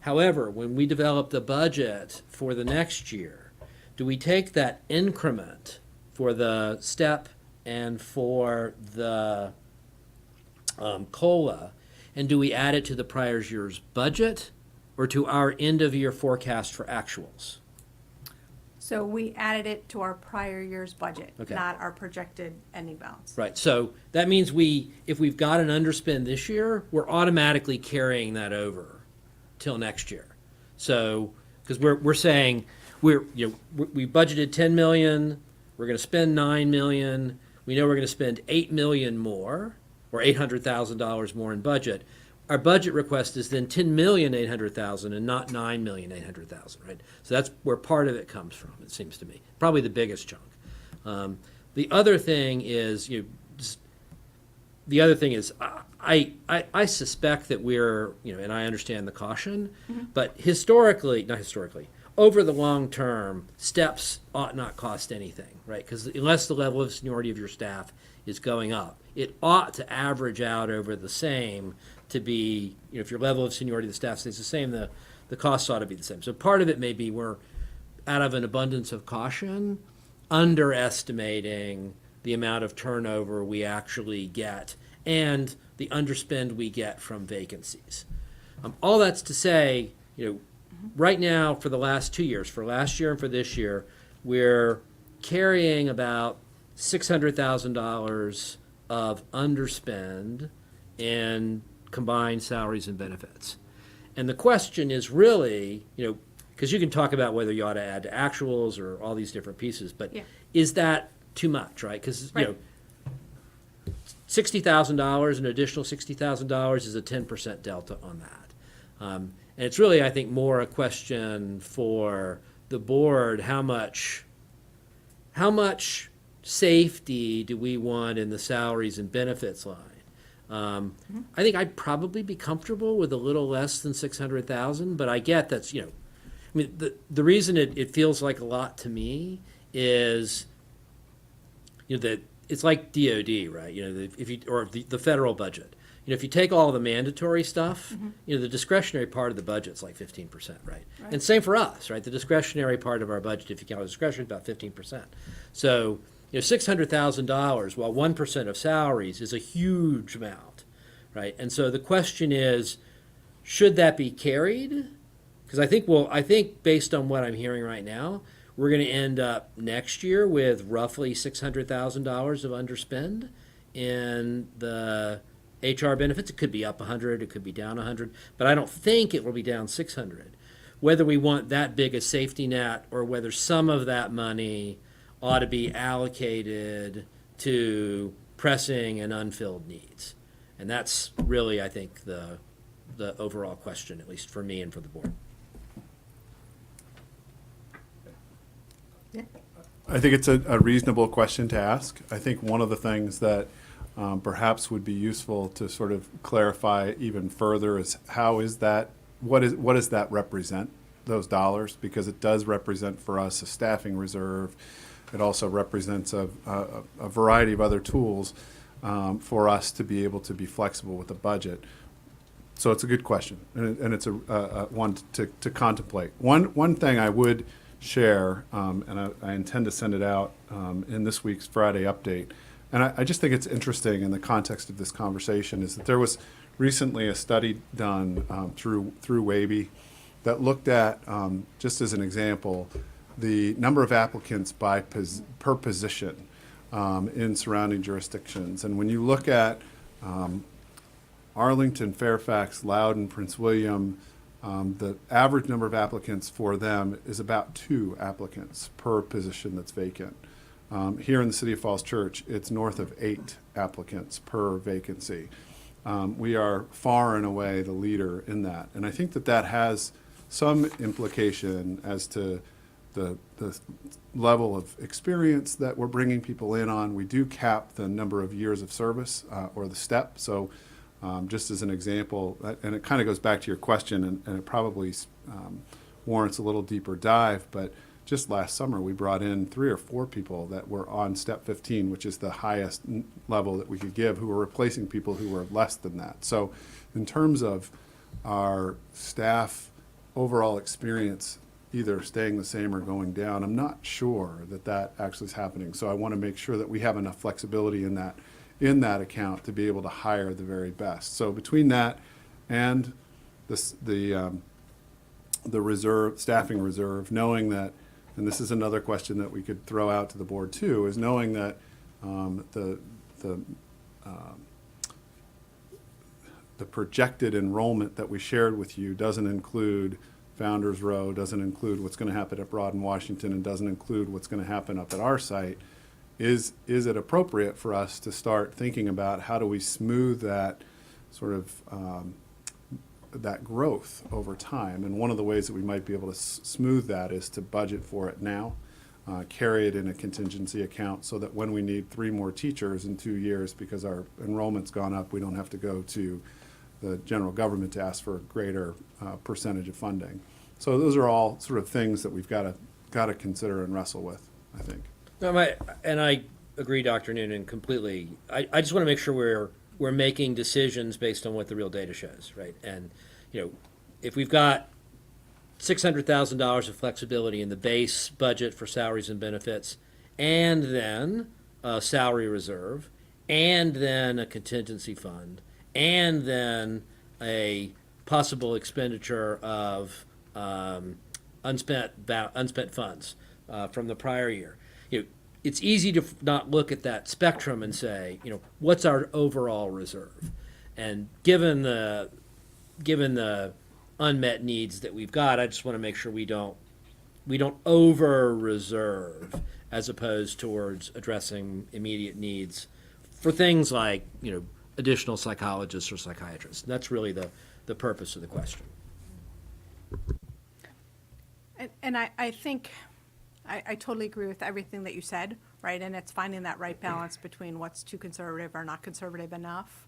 However, when we develop the budget for the next year, do we take that increment for the step and for the COLA, and do we add it to the prior year's budget or to our end of year forecast for actuals? So we added it to our prior year's budget, Okay. not our projected ending balance. Right, so that means if we've got an underspend this year, we're automatically carrying that over till next year. So, because we're saying, we budgeted 10 million, we're gonna spend 9 million, we know we're gonna spend 8 million more, or $800,000 more in budget. Our budget request is then 10,800,000 and not 9,800,000, right? So that's where part of it comes from, it seems to me. Probably the biggest chunk. The other thing is, I suspect that we're, and I understand the caution, but not historically, over the long term, steps ought not cost anything, right? Because unless the level of seniority of your staff is going up, it ought to average out over the same to be, if your level of seniority of the staff stays the same, the costs ought to be the same. So part of it may be we're, out of an abundance of caution, underestimating the amount of turnover we actually get and the underspend we get from vacancies. All that's to say, right now for the last 2 years, for last year and for this year, we're carrying about $600,000 of underspend in combined salaries and benefits. And the question is really, because you can talk about whether you ought to add to actuals or all these different pieces, but Yeah. is that too much, right? Because, Right. $60,000, an additional $60,000 is a 10% delta on that. And it's really, I think, more a question for the board, how much safety do we want in the salaries and benefits line? I think I'd probably be comfortable with a little less than 600,000, but I get that's, the reason it feels like a lot to me is, that it's like DOD, right? The federal budget. If you take all the mandatory stuff, the discretionary part of the budget's like 15%, right? And same for us, right? The discretionary part of our budget, if you count discretionary, is about 15%. So, $600,000, while 1% of salaries is a huge amount, right? And so the question is, should that be carried? Because I think based on what I'm hearing right now, we're going to end up next year with roughly $600,000 of underspend in the HR benefits. It could be up 100, it could be down 100, but I don't think it will be down 600. Whether we want that big a safety net or whether some of that money ought to be allocated to pressing and unfilled needs. And that's really, I think, the overall question, at least for me and for the board. I think it's a reasonable question to ask. I think one of the things that perhaps would be useful to sort of clarify even further is what does that represent, those dollars? Because it does represent for us a staffing reserve. It also represents a variety of other tools for us to be able to be flexible with the budget. So it's a good question, and it's a one to contemplate. One thing I would share, and I intend to send it out in this week's Friday update, and I just think it's interesting in the context of this conversation, is that there was recently a study done through WABE that looked at, just as an example, the number of applicants per position in surrounding jurisdictions. And when you look at Arlington, Fairfax, Loudoun, Prince William, the average number of applicants for them is about 2 applicants per position that's vacant. Here in the city of Falls Church, it's north of 8 applicants per vacancy. We are far and away the leader in that. And I think that has some implication as to the level of experience that we're bringing people in on. We do cap the number of years of service or the step. So just as an example, and it kind of goes back to your question, and it probably warrants a little deeper dive, but just last summer we brought in 3 or 4 people that were on step 15, which is the highest level that we could give, who were replacing people who were less than that. So in terms of our staff overall experience either staying the same or going down, I'm not sure that that actually is happening. So I want to make sure that we have enough flexibility in that account to be able to hire the very best. So between that and the reserve, staffing reserve, knowing that, and this is another question that we could throw out to the board too, is knowing that the projected enrollment that we shared with you doesn't include Founders Row, doesn't include what's going to happen at Broad and Washington, and doesn't include what's going to happen up at our site. Is it appropriate for us to start thinking about how do we smooth that sort of that growth over time? And one of the ways that we might be able to smooth that is to budget for it now, carry it in a contingency account so that when we need 3 more teachers in 2 years because our enrollment's gone up, we don't have to go to the general government to ask for a greater percentage of funding. So those are all sort of things that we've got to consider and wrestle with, I think. No, and I agree, Dr. Noonan, completely. I just want to make sure we're making decisions based on what the real data shows, right? And, if we've got $600,000 of flexibility in the base budget for salaries and benefits, and then a salary reserve, and then a contingency fund, and then a possible expenditure of unspent funds from the prior year. It's easy to not look at that spectrum and say, what's our overall reserve? And given the unmet needs that we've got, I just want to make sure we don't over reserve as opposed towards addressing immediate needs for things like additional psychologists or psychiatrists. And that's really the purpose of the question. And I think I totally agree with everything that you said, right? And it's finding that right balance between what's too conservative or not conservative enough.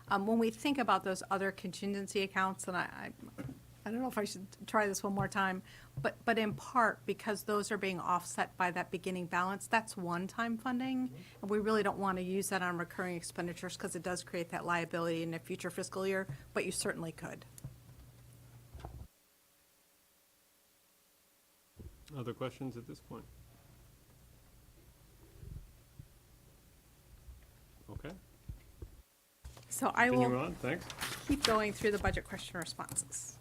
When we think about those other contingency accounts, and I don't know if I should try this one more time, but in part because those are being offset by that beginning balance, that's one-time funding, and we really don't want to use that on recurring expenditures because it does create that liability in a future fiscal year, but you certainly could. Other questions at this point? Okay, So I continue will on, thanks. keep going through the budget question responses.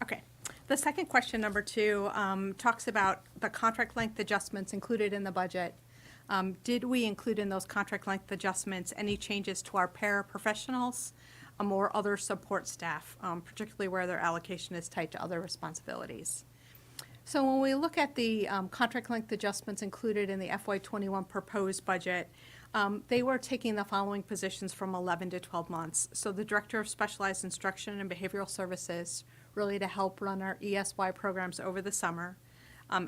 Okay. The second question, number 2, talks about the contract length adjustments included in the budget. Did we include in those contract length adjustments any changes to our paraprofessionals or other support staff, particularly where their allocation is tied to other responsibilities? So when we look at the contract length adjustments included in the FY21 proposed budget, they were taking the following positions from 11 to 12 months. So the Director of Specialized Instruction and Behavioral Services, really to help run our ESY programs over the summer.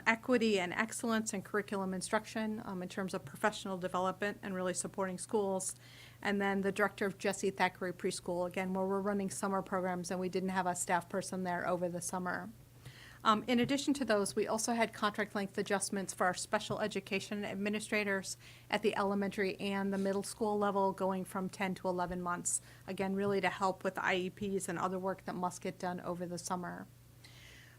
Equity and excellence in curriculum instruction in terms of professional development and really supporting schools. And then the Director of Jessie Thackeray Preschool, again, where we're running summer programs and we didn't have a staff person there over the summer. In addition to those, we also had contract length adjustments for our special education administrators at the elementary and the middle school level, going from 10 to 11 months. Again, really to help with IEPs and other work that must get done over the summer.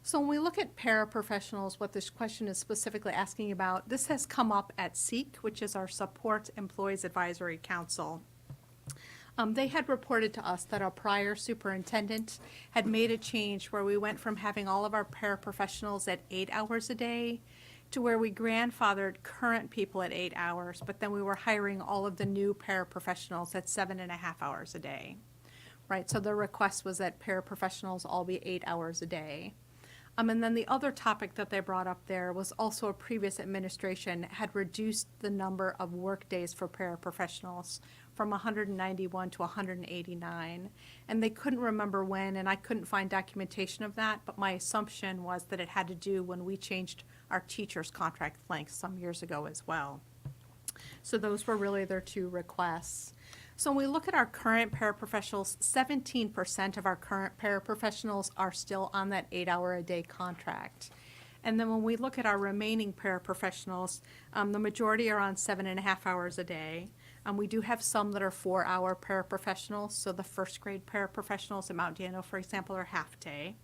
So when we look at paraprofessionals, what this question is specifically asking about, this has come up at SEEK, which is our Support Employees Advisory Council. They had reported to us that our prior superintendent had made a change where we went from having all of our paraprofessionals at 8 hours a day to where we grandfathered current people at 8 hours, but then we were hiring all of the new paraprofessionals at 7.5 hours a day, right? So the request was that paraprofessionals all be 8 hours a day. And then the other topic that they brought up there was also a previous administration had reduced the number of work days for paraprofessionals from 191 to 189. And they couldn't remember when, and I couldn't find documentation of that, but my assumption was that it had to do when we changed our teachers' contract length some years ago as well. So those were really their 2 requests. So when we look at our current paraprofessionals, 17% of our current paraprofessionals are still on that 8-hour-a-day contract. And then when we look at our remaining paraprofessionals, the majority are on 7.5 hours a day. We do have some that are 4-hour paraprofessionals, so the first grade paraprofessionals at Mount Daniel, for example, are half-day.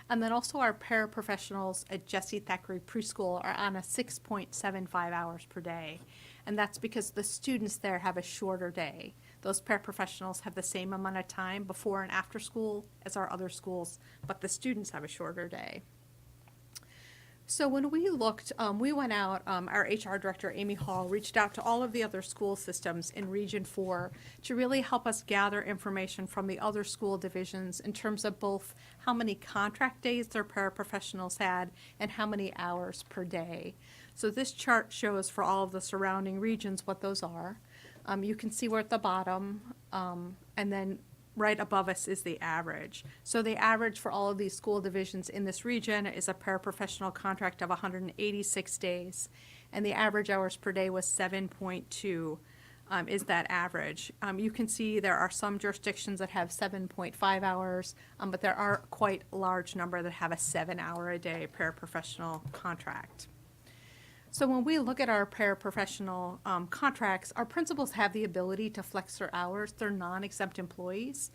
And then also our paraprofessionals at Jesse Thackeray Preschool are on a 6.75 hours per day. And that's because the students there have a shorter day. Those paraprofessionals have the same amount of time before and after school as our other schools, but the students have a shorter day. So when we looked, we went out, our HR director, Amy Hall, reached out to all of the other school systems in Region 4 to really help us gather information from the other school divisions in terms of both how many contract days their paraprofessionals had and how many hours per day. So this chart shows for all of the surrounding regions what those are. You can see we're at the bottom, and then right above us is the average. So the average for all of these school divisions in this region is a paraprofessional contract of 186 days, and the average hours per day was 7.2 is that average. You can see there are some jurisdictions that have 7.5 hours, but there are quite a large number that have a 7-hour-a-day paraprofessional contract. So when we look at our paraprofessional contracts, our principals have the ability to flex their hours. They're non-exempt employees,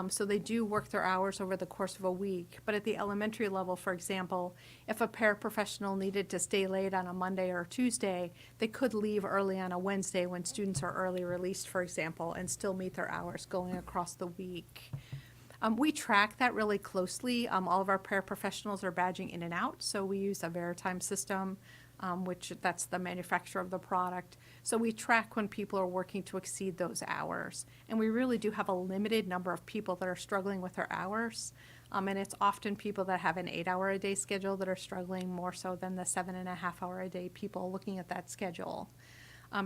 so they do work their hours over the course of a week. But at the elementary level, for example, if a paraprofessional needed to stay late on a Monday or Tuesday, they could leave early on a Wednesday when students are early released, for example, and still meet their hours going across the week. We track that really closely. All of our paraprofessionals are badging in and out, so we use a Veritime system, which that's the manufacturer of the product. So we track when people are working to exceed those hours. And we really do have a limited number of people that are struggling with their hours. And it's often people that have an 8-hour-a-day schedule that are struggling more so than the 7.5-hour-a-day people looking at that schedule.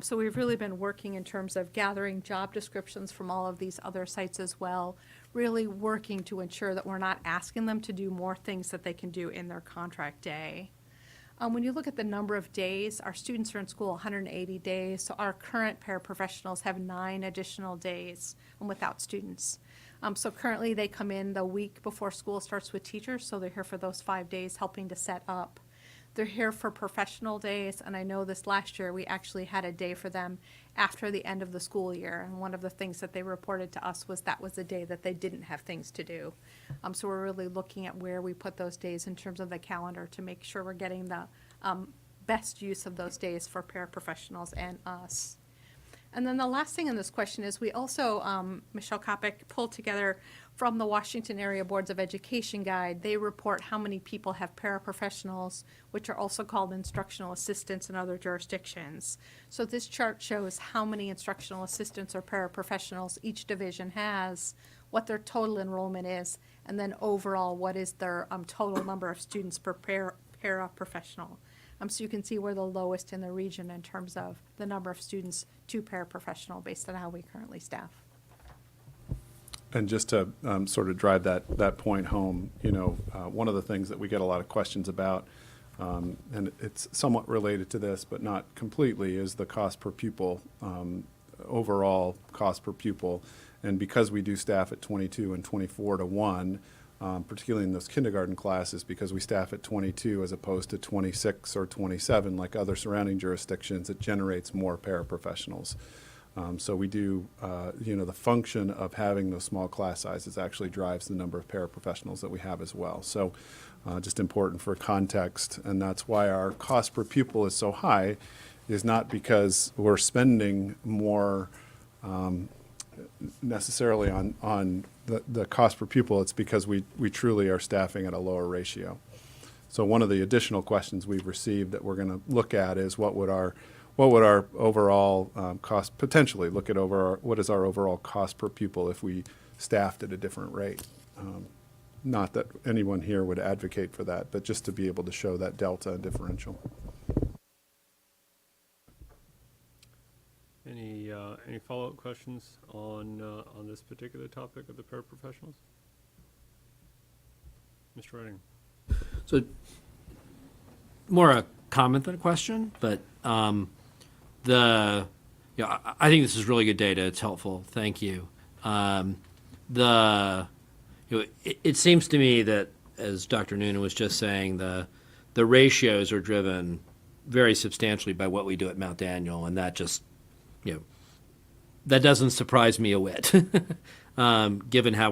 So we've really been working in terms of gathering job descriptions from all of these other sites as well, really working to ensure that we're not asking them to do more things that they can do in their contract day. When you look at the number of days, our students are in school 180 days, so our current paraprofessionals have 9 additional days without students. So currently they come in the week before school starts with teachers, so they're here for those 5 days helping to set up. They're here for professional days, and I know this last year we actually had a day for them after the end of the school year, and one of the things that they reported to us was that was the day that they didn't have things to do. So we're really looking at where we put those days in terms of the calendar to make sure we're getting the best use of those days for paraprofessionals and us. And then the last thing in this question is we also, Michelle Kopic pulled together from the Washington Area Boards of Education Guide. They report how many people have paraprofessionals, which are also called instructional assistants in other jurisdictions. So this chart shows how many instructional assistants or paraprofessionals each division has, what their total enrollment is, and then overall what is their total number of students per paraprofessional. So you can see we're the lowest in the region in terms of the number of students to paraprofessional based on how we currently staff. And just to sort of drive that point home, one of the things that we get a lot of questions about, and it's somewhat related to this, but not completely, is the cost per pupil, overall cost per pupil. And because we do staff at 22 and 24 to 1, particularly in those kindergarten classes, because we staff at 22 as opposed to 26 or 27 like other surrounding jurisdictions, it generates more paraprofessionals. So we do, the function of having those small class sizes actually drives the number of paraprofessionals that we have as well. So just important for context, and that's why our cost per pupil is so high, is not because we're spending more necessarily on the cost per pupil. It's because we truly are staffing at a lower ratio. So one of the additional questions we've received that we're going to look at is what would our overall cost potentially look at what is our overall cost per pupil if we staffed at a different rate. Not that anyone here would advocate for that, but just to be able to show that delta and differential. Any follow-up questions on this particular topic of the paraprofessionals? Mr. Redding. So more a comment than a question, but I think this is really good data. It's helpful. Thank you. It seems to me that, as Dr. Noonan was just saying, the ratios are driven very substantially by what we do at Mount Daniel, and that just that doesn't surprise me a whit, given how